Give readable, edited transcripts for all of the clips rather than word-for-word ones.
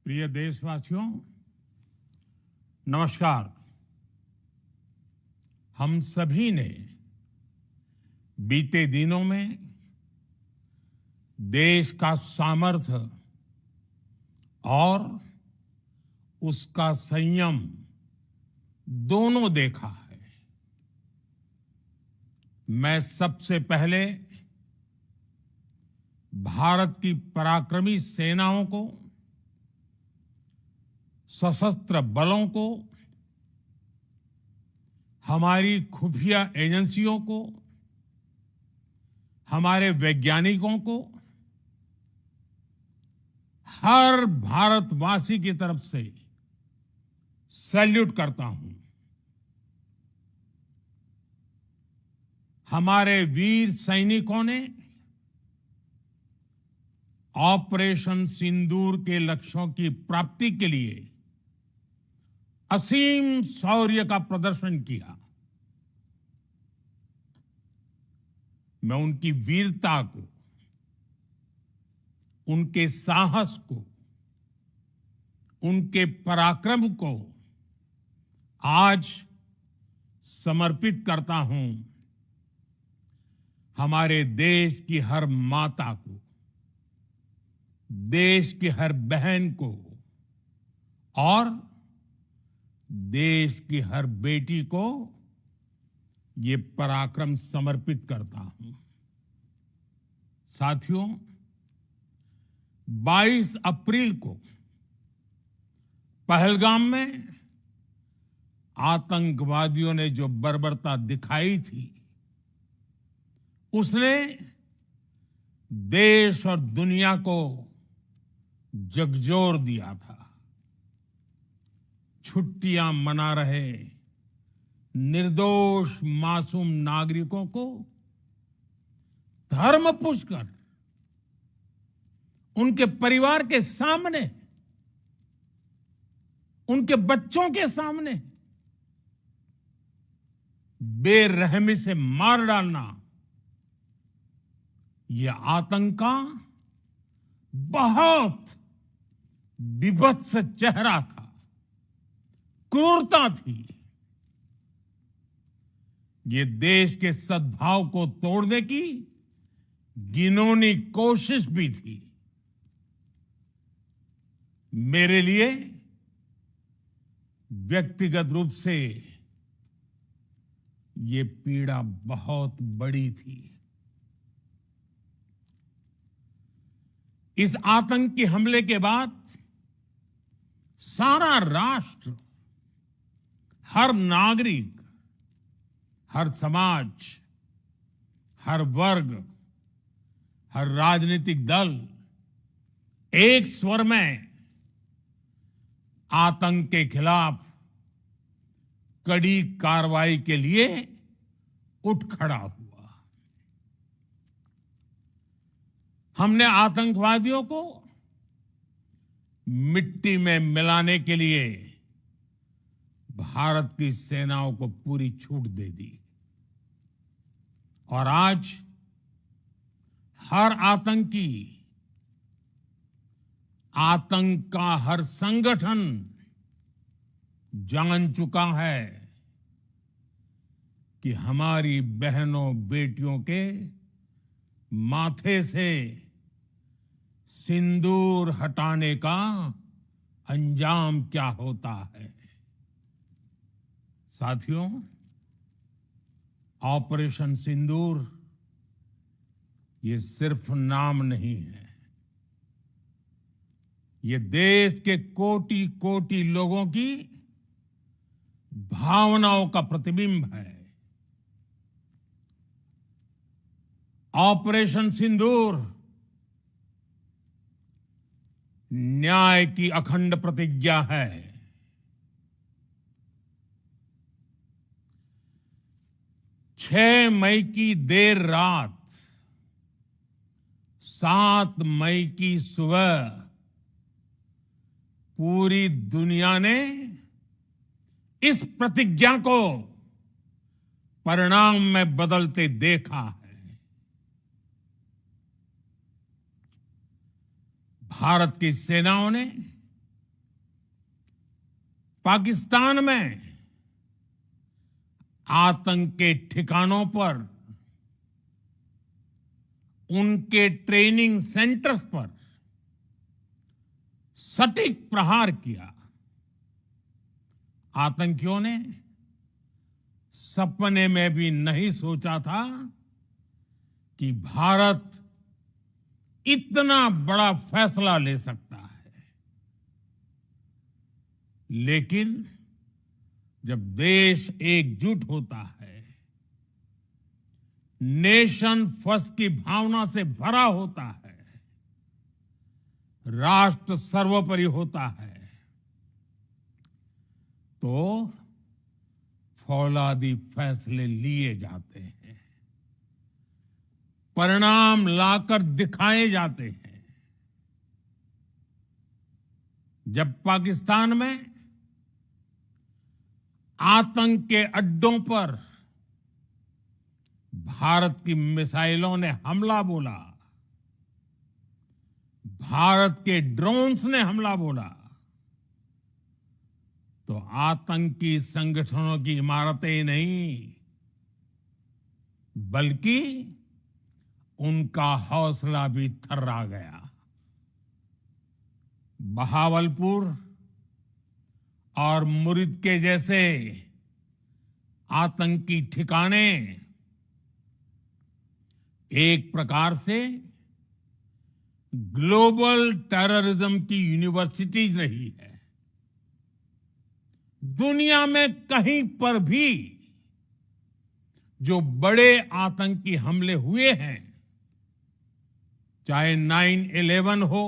प्रिय देशवासियों, नमस्कार। हम सभी ने बीते दिनों में देश का सामर्थ्य और उसका संयम दोनों देखा है। मैं सबसे पहले भारत की पराक्रमी सेनाओं को, सशस्त्र बलों को, हमारी खुफिया एजेंसियों को, हमारे वैज्ञानिकों को, हर भारतवासी की तरफ से सैल्यूट करता हूं। हमारे वीर सैनिकों ने ऑपरेशन सिंदूर के लक्ष्यों की प्राप्ति के लिए असीम शौर्य का प्रदर्शन किया। मैं उनकी वीरता को, उनके साहस को, उनके पराक्रम को आज समर्पित करता हूं हमारे देश की हर माता को, देश की हर बहन को और देश की हर बेटी को ये पराक्रम समर्पित करता हूं। साथियों, 22 अप्रैल को पहलगाम में आतंकवादियों ने जो बर्बरता दिखाई थी, उसने देश और दुनिया को झकझोर दिया था। छुट्टियां मना रहे निर्दोष मासूम नागरिकों को धर्म पूछकर उनके परिवार के सामने, उनके बच्चों के सामने बेरहमी से मार डालना, यह आतंक का बहुत विभत्स चेहरा था, क्रूरता थी। ये देश के सद्भाव को तोड़ने की घिनौनी कोशिश भी थी। मेरे लिए व्यक्तिगत रूप से ये पीड़ा बहुत बड़ी थी। इस आतंकी हमले के बाद सारा राष्ट्र, हर नागरिक, हर समाज, हर वर्ग, हर राजनीतिक दल एक स्वर में आतंक के खिलाफ कड़ी कार्रवाई के लिए उठ खड़ा हुआ। हमने आतंकवादियों को मिट्टी में मिलाने के लिए भारत की सेनाओं को पूरी छूट दे दी और आज हर आतंकी, आतंक का हर संगठन जान चुका है कि हमारी बहनों बेटियों के माथे से सिंदूर हटाने का अंजाम क्या होता है। साथियों, ऑपरेशन सिंदूर ये सिर्फ नाम नहीं है, ये देश के कोटि कोटि लोगों की भावनाओं का प्रतिबिंब है। ऑपरेशन सिंदूर न्याय की अखंड प्रतिज्ञा है। 6 मई की देर रात, 7 मई की सुबह पूरी दुनिया ने इस प्रतिज्ञा को परिणाम में बदलते देखा है। भारत की सेनाओं ने पाकिस्तान में आतंक के ठिकानों पर, उनके ट्रेनिंग सेंटर्स पर सटीक प्रहार किया। आतंकियों ने सपने में भी नहीं सोचा था कि भारत इतना बड़ा फैसला ले सकता है। लेकिन जब देश एकजुट होता है, नेशन फर्स्ट की भावना से भरा होता है, राष्ट्र सर्वोपरि होता है, तो फौलादी फैसले लिए जाते हैं, परिणाम लाकर दिखाए जाते हैं। जब पाकिस्तान में आतंक के अड्डों पर भारत की मिसाइलों ने हमला बोला, भारत के ड्रोन्स ने हमला बोला, तो आतंकी संगठनों की इमारतें नहीं, बल्कि उनका हौसला भी थर्रा गया। बहावलपुर और मुरिद के जैसे आतंकी ठिकाने एक प्रकार से ग्लोबल टेररिज्म की यूनिवर्सिटीज रही है। दुनिया में कहीं पर भी जो बड़े आतंकी हमले हुए हैं, चाहे 9/11 हो,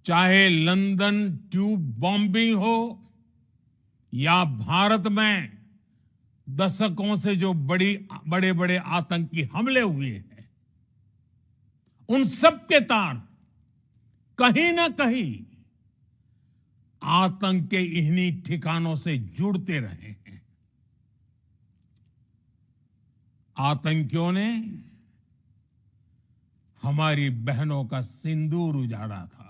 चाहे लंदन ट्यूब बॉम्बिंग हो, या भारत में दशकों से जो बड़े बड़े आतंकी हमले हुए हैं, उन सब के तार कहीं ना कहीं आतंक के इन्हीं ठिकानों से जुड़ते रहे हैं। आतंकियों ने हमारी बहनों का सिंदूर उजाड़ा था,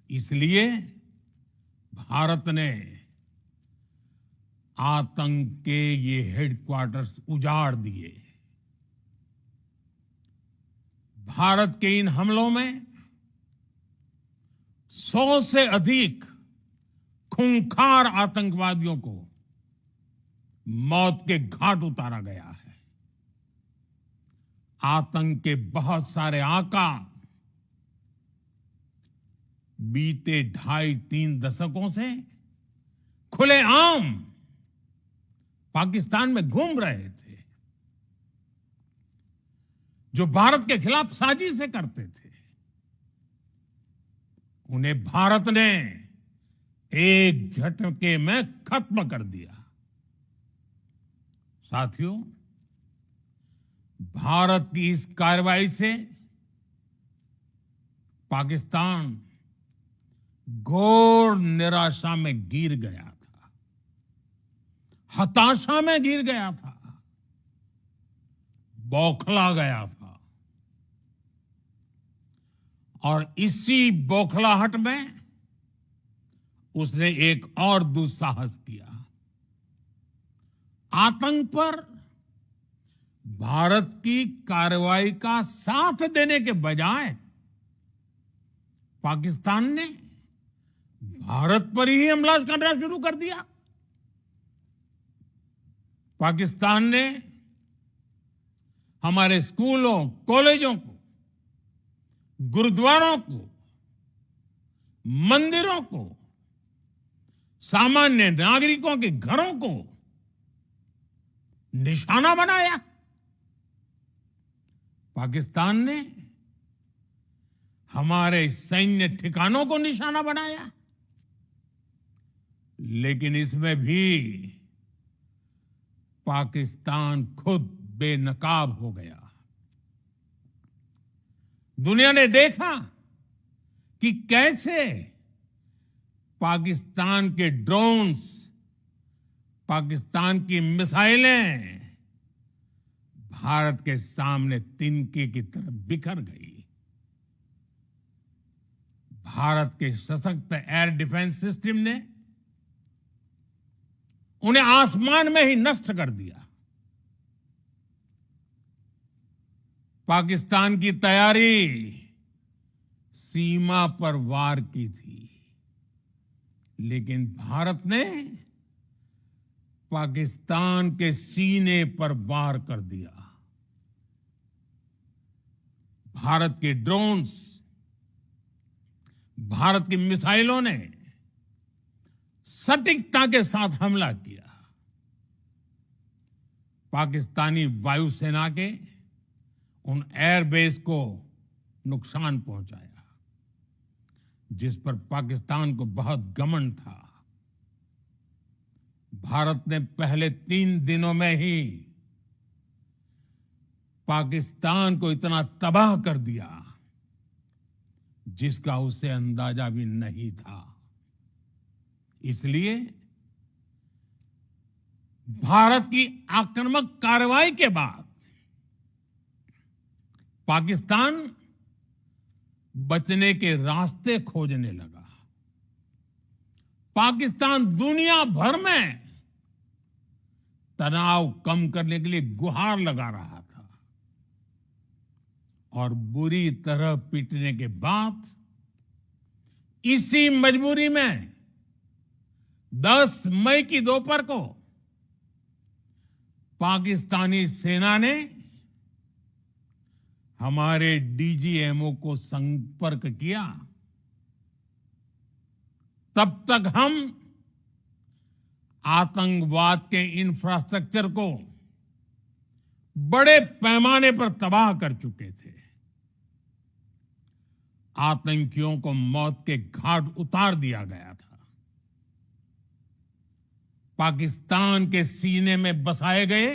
इसलिए भारत ने आतंक के ये हेडक्वार्टर्स उजाड़ दिए। भारत के इन हमलों में 100 से अधिक खूंखार आतंकवादियों को मौत के घाट उतारा गया है। आतंक के बहुत सारे आका बीते 2.5-3 दशकों से खुलेआम पाकिस्तान में घूम रहे थे, जो भारत के खिलाफ साजिशें करते थे। उन्हें भारत ने एक झटके में खत्म कर दिया। साथियों, भारत की इस कार्रवाई से पाकिस्तान घोर निराशा में गिर गया था, हताशा में गिर गया था, बौखला गया था। और इसी बौखलाहट में उसने एक और दुस्साहस किया। आतंक पर भारत की कार्रवाई का साथ देने के बजाय पाकिस्तान ने भारत पर ही हमला करना शुरू कर दिया। पाकिस्तान ने हमारे स्कूलों, कॉलेजों को, गुरुद्वारों को, मंदिरों को, सामान्य नागरिकों के घरों को निशाना बनाया। पाकिस्तान ने हमारे सैन्य ठिकानों को निशाना बनाया। लेकिन इसमें भी पाकिस्तान खुद बेनकाब हो गया। दुनिया ने देखा कि कैसे पाकिस्तान के ड्रोन्स, पाकिस्तान की मिसाइलें भारत के सामने तिनके की तरह बिखर गई। भारत के सशक्त एयर डिफेंस सिस्टम ने उन्हें आसमान में ही नष्ट कर दिया। पाकिस्तान की तैयारी सीमा पर वार की थी, लेकिन भारत ने पाकिस्तान के सीने पर वार कर दिया। भारत के ड्रोन्स, भारत की मिसाइलों ने सटीकता के साथ हमला किया। पाकिस्तानी वायुसेना के उन एयरबेस को नुकसान पहुंचाया, जिस पर पाकिस्तान को बहुत घमंड था। भारत ने पहले 3 दिनों में ही पाकिस्तान को इतना तबाह कर दिया जिसका उसे अंदाजा भी नहीं था। इसलिए भारत की आक्रामक कार्रवाई के बाद पाकिस्तान बचने के रास्ते खोजने लगा। पाकिस्तान दुनिया भर में तनाव कम करने के लिए गुहार लगा रहा था और बुरी तरह पीटने के बाद इसी मजबूरी में 10 मई की दोपहर को पाकिस्तानी सेना ने हमारे डीजीएमओ को संपर्क किया। तब तक हम आतंकवाद के इंफ्रास्ट्रक्चर को बड़े पैमाने पर तबाह कर चुके थे। आतंकियों को मौत के घाट उतार दिया गया था। पाकिस्तान के सीने में बसाए गए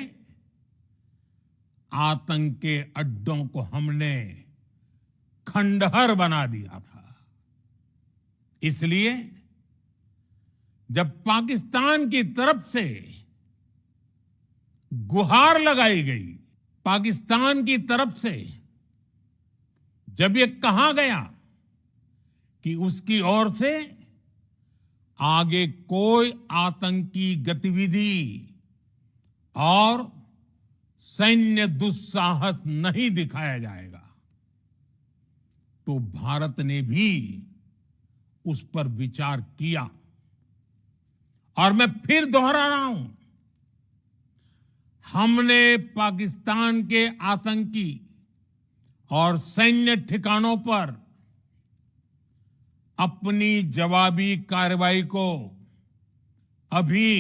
आतंक के अड्डों को हमने खंडहर बना दिया था। इसलिए जब पाकिस्तान की तरफ से गुहार लगाई गई, पाकिस्तान की तरफ से जब ये कहा गया कि उसकी ओर से आगे कोई आतंकी गतिविधि और सैन्य दुस्साहस नहीं दिखाया जाएगा, तो भारत ने भी उस पर विचार किया। और मैं फिर दोहरा रहा हूं, हमने पाकिस्तान के आतंकी और सैन्य ठिकानों पर अपनी जवाबी कार्रवाई को अभी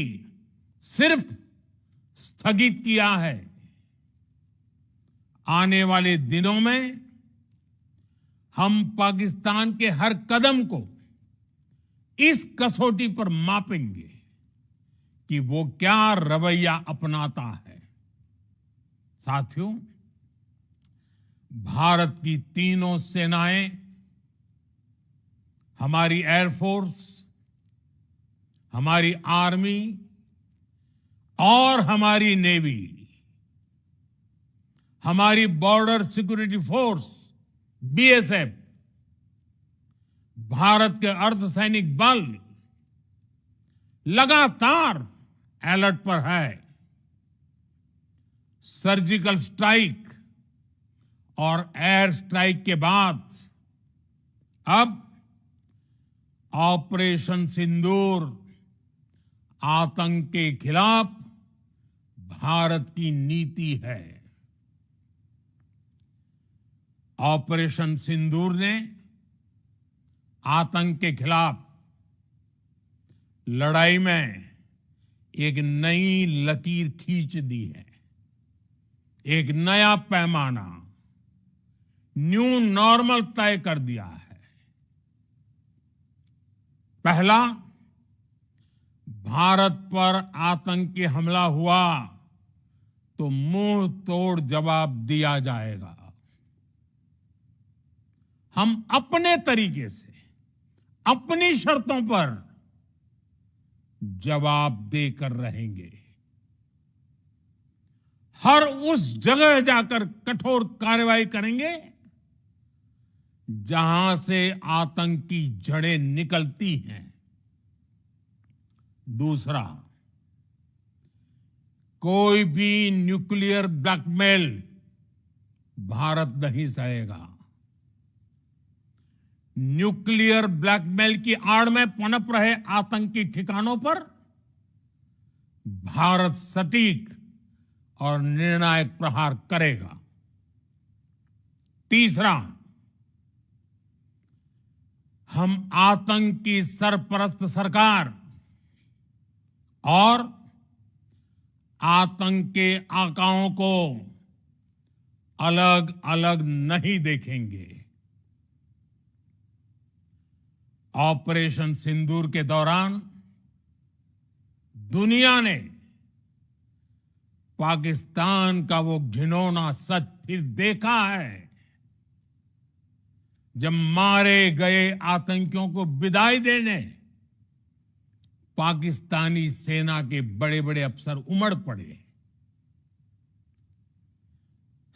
सिर्फ स्थगित किया है। आने वाले दिनों में हम पाकिस्तान के हर कदम को इस कसौटी पर मापेंगे कि वो क्या रवैया अपनाता है। साथियों, भारत की तीनों सेनाएं, हमारी एयरफोर्स, हमारी आर्मी और हमारी नेवी, हमारी border security force BSF, Bharat के अर्धसैनिक बल लगातार अलर्ट पर है। सर्जिकल स्ट्राइक और एयर स्ट्राइक के बाद अब ऑपरेशन सिंदूर आतंक के खिलाफ भारत की नीति है। ऑपरेशन सिंदूर ने आतंक के खिलाफ लड़ाई में एक नई लकीर खींच दी है। एक नया पैमाना, न्यू नॉर्मल तय कर दिया है। पहला, भारत पर आतंकी हमला हुआ तो मुंह तोड़ जवाब दिया जाएगा। हम अपने तरीके से, अपनी शर्तों पर जवाब देकर रहेंगे। हर उस जगह जाकर कठोर कार्रवाई करेंगे जहां से आतंक की जड़ें निकलती हैं। दूसरा, कोई भी न्यूक्लियर ब्लैकमेल भारत नहीं सहेगा। न्यूक्लियर ब्लैकमेल की आड़ में पनप रहे आतंकी ठिकानों पर भारत सटीक और निर्णायक प्रहार करेगा। तीसरा, हम आतंक की सरपरस्त सरकार और आतंक के आकाओं को अलग अलग नहीं देखेंगे। ऑपरेशन सिंदूर के दौरान दुनिया ने पाकिस्तान का वो घिनौना सच फिर देखा है, जब मारे गए आतंकियों को विदाई देने पाकिस्तानी सेना के बड़े बड़े अफसर उमड़ पड़े।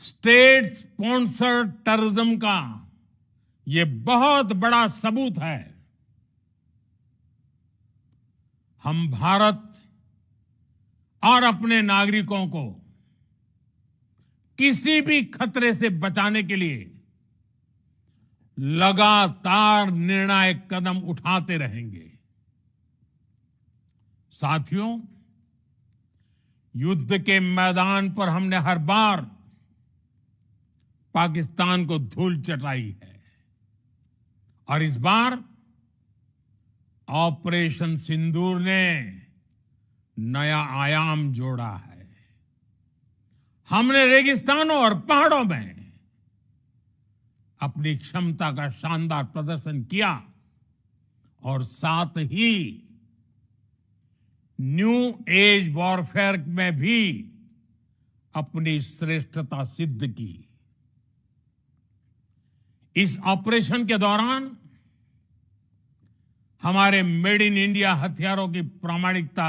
स्टेट स्पॉन्सर्ड टेररिज्म का ये बहुत बड़ा सबूत है। हम भारत और अपने नागरिकों को किसी भी खतरे से बचाने के लिए लगातार निर्णायक कदम उठाते रहेंगे। साथियों, युद्ध के मैदान पर हमने हर बार पाकिस्तान को धूल चटाई है और इस बार ऑपरेशन सिंदूर ने नया आयाम जोड़ा है। हमने रेगिस्तानों और पहाड़ों में अपनी क्षमता का शानदार प्रदर्शन किया और साथ ही न्यू एज वॉरफेयर में भी अपनी श्रेष्ठता सिद्ध की। इस ऑपरेशन के दौरान हमारे मेड इन इंडिया हथियारों की प्रामाणिकता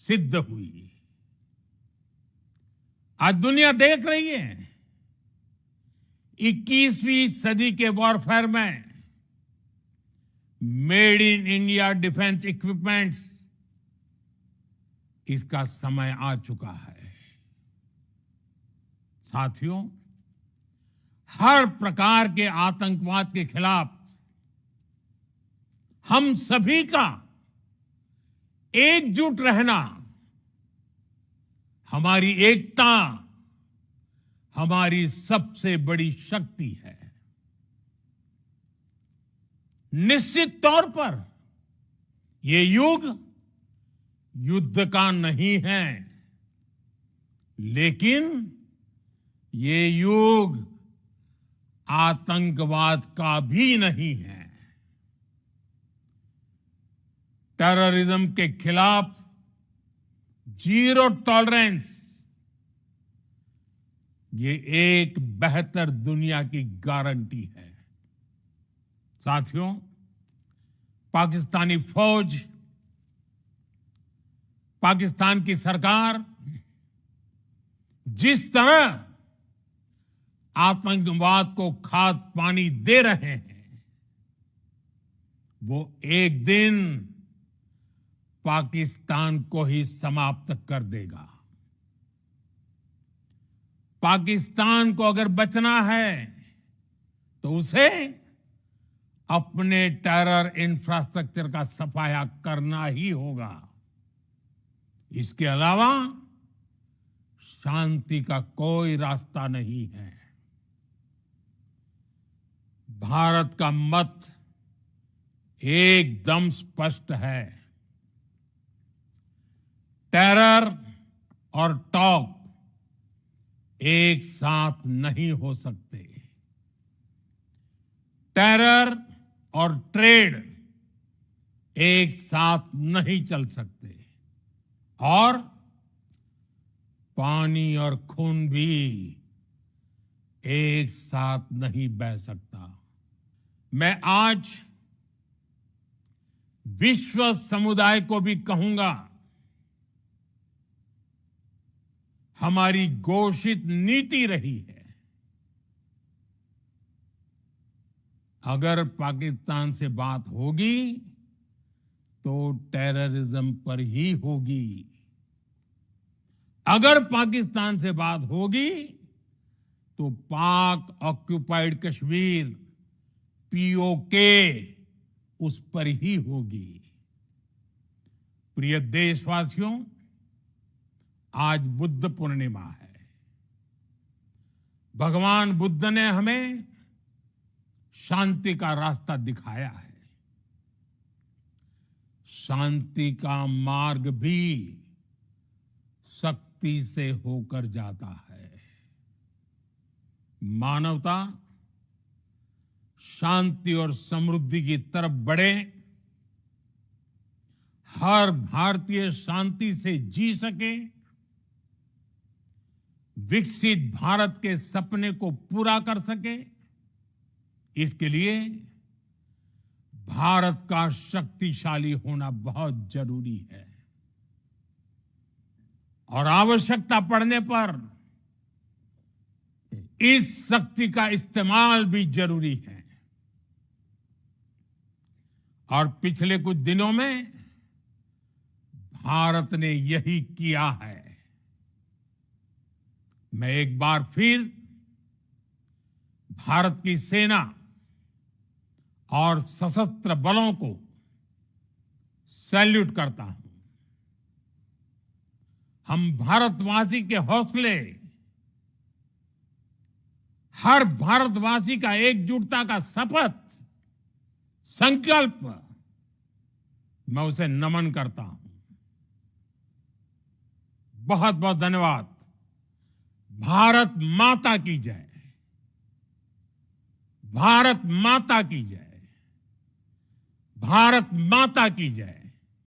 सिद्ध हुई। आज दुनिया देख रही है 21वीं सदी के वॉरफेयर में made in India defence equipments, इसका समय आ चुका है। साथियों, हर प्रकार के आतंकवाद के खिलाफ हम सभी का एकजुट रहना, हमारी एकता हमारी सबसे बड़ी शक्ति है। निश्चित तौर पर ये युग युद्ध का नहीं है, लेकिन ये युग आतंकवाद का भी नहीं है। टेररिज्म के खिलाफ जीरो टॉलरेंस, ये एक बेहतर दुनिया की गारंटी है। साथियों, पाकिस्तानी फौज, पाकिस्तान की सरकार जिस तरह आतंकवाद को खाद पानी दे रहे हैं, वो एक दिन पाकिस्तान को ही समाप्त कर देगा। पाकिस्तान को अगर बचना है तो उसे अपने टेरर इंफ्रास्ट्रक्चर का सफाया करना ही होगा। इसके अलावा शांति का कोई रास्ता नहीं है। भारत का मत एकदम स्पष्ट है। टेरर और टॉक एक साथ नहीं हो सकते। टेरर और ट्रेड एक साथ नहीं चल सकते और पानी और खून भी एक साथ नहीं बह सकता। मैं आज विश्व समुदाय को भी कहूंगा, हमारी घोषित नीति रही है अगर पाकिस्तान से बात होगी तो टेररिज्म पर ही होगी। अगर पाकिस्तान से बात होगी तो पाक ऑक्युपाइड कश्मीर पीओके उस पर ही होगी। प्रिय देशवासियों, आज बुद्ध पूर्णिमा है। भगवान बुद्ध ने हमें शांति का रास्ता दिखाया है। शांति का मार्ग भी शक्ति से होकर जाता है। मानवता शांति और समृद्धि की तरफ बढ़े, हर भारतीय शांति से जी सके, विकसित भारत के सपने को पूरा कर सके, इसके लिए भारत का शक्तिशाली होना बहुत जरूरी है। और आवश्यकता पड़ने पर इस शक्ति का इस्तेमाल भी जरूरी है। और पिछले कुछ दिनों में भारत ने यही किया है। मैं एक बार फिर भारत की सेना और सशस्त्र बलों को सैल्यूट करता हूं। हम भारतवासी के हौसले, हर भारतवासी का एकजुटता का शपथ, संकल्प, मैं उसे नमन करता हूं। बहुत बहुत धन्यवाद। भारत माता की जय। भारत माता की जय। भारत माता की जय।